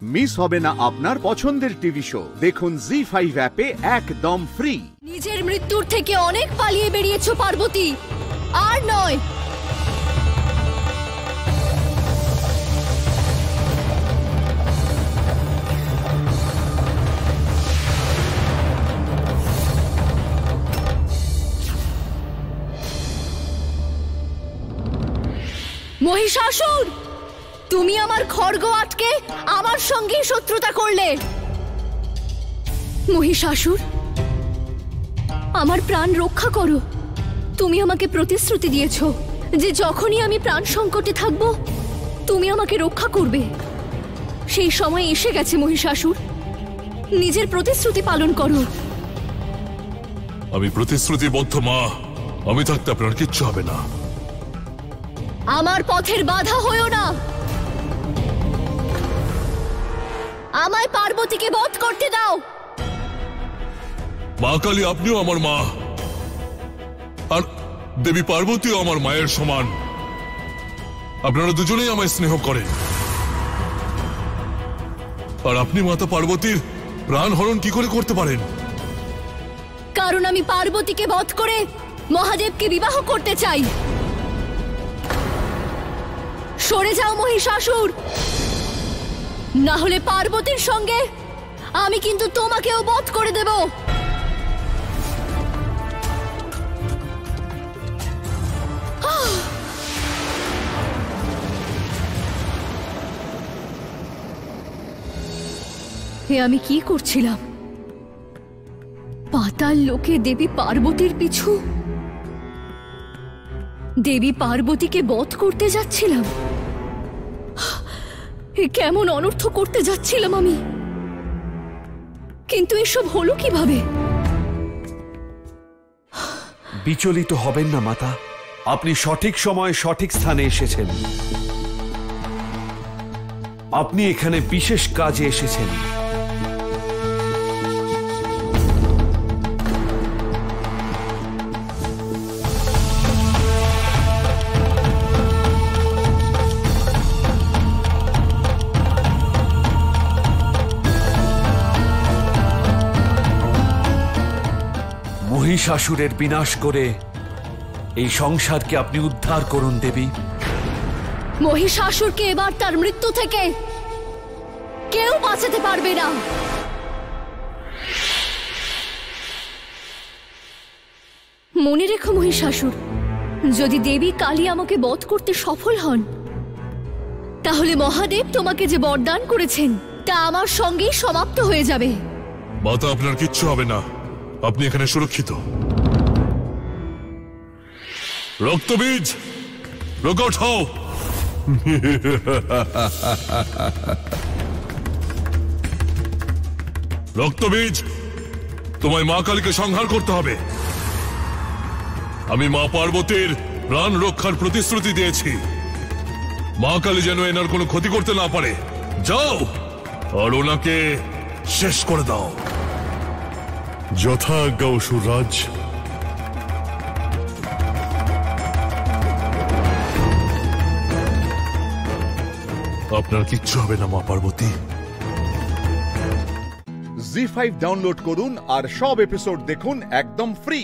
Miss হবে না আপনার পছন্দের টিভি শো। দেখুন জি5 অ্যাপে একদম ফ্রি। নিজের মৃত্যুর থেকে অনেক পালিয়ে বেরিয়েছো পার্বতী, আর নয়। মহিষাসুর, তুমি আমার খড়গ আটকে আমার সঙ্গে শত্রুতা করলে। মহিষাসুর, আমার প্রাণ রক্ষা করো। তুমি আমাকে প্রতিশ্রুতি দিয়েছো যে যখনই আমি প্রাণ সংকটে থাকব তুমি আমাকে রক্ষা করবে। সেই সময় এসে গেছে মহিষাসুর, নিজের প্রতিশ্রুতি পালন করো। আমি প্রতিশ্রুতিবদ্ধ মা, আমি থাকতে আপনার কিচ্ছু হবে না। আমার পথের বাধা হয়ো না। আমায় পার্বতীকে বধ করতে দাও। মা কালী, আপনিও আমার মা, আর দেবী পার্বতীও আমার মায়ের সমান। আপনারা দুজনেই আমায় স্নেহ করেন, আর আপনি মাতা পার্বতীর প্রাণ হরণ কি করে করতে পারেন? কারণ আমি পার্বতীকে বধ করে মহাদেবকে বিবাহ করতে চাই। সরে যাও মহিষাসুর, না হলে পার্বতীর সঙ্গে আমি কিন্তু তোমাকেও বধ করে দেব। এ আমি কি করছিলাম? পাতাল লোকে দেবী পার্বতীর পিছু, দেবী পার্বতীকে বধ করতে যাচ্ছিলাম। এ কেমন অনর্থ করতে যাচ্ছিলাম আমি, কিন্তু এসব হলো কিভাবে? বিচলিত হবেন না মাতা, আপনি সঠিক সময়ে সঠিক স্থানে এসেছেন। আপনি এখানে বিশেষ কাজে এসেছেন। মহিষাসুরের বিনাশ করে এই সংসারকে আপনি উদ্ধার করুন দেবী। মহিষাসুরকে এবার তার মৃত্যু থেকে কেউ বাঁচাতে পারবে না। মনে রেখো মহিষাসুর, যদি দেবী কালী আমাকে বধ করতে সফল হন, তাহলে মহাদেব তোমাকে যে বরদান করেছেন তা আমার সঙ্গেই সমাপ্ত হয়ে যাবে। মাতা, আপনার কিচ্ছু হবে না, আপনি এখানে সুরক্ষিত। রক্তবীজ, প্রকট হও। রক্তবীজ, তোমায় মা কালীকে সংহার করতে হবে। আমি মা পার্বতীর প্রাণ রক্ষার প্রতিশ্রুতি দিয়েছি। মা কালী যেন এনার কোনো ক্ষতি করতে না পারে। যাও আর ওনাকে শেষ করে দাও। যথাজ্ঞা অসুররাজ। আপনার কিচ্ছু হবে না মা পার্বতী। জি5 ডাউনলোড করুন আর সব এপিসোড দেখুন একদম ফ্রি।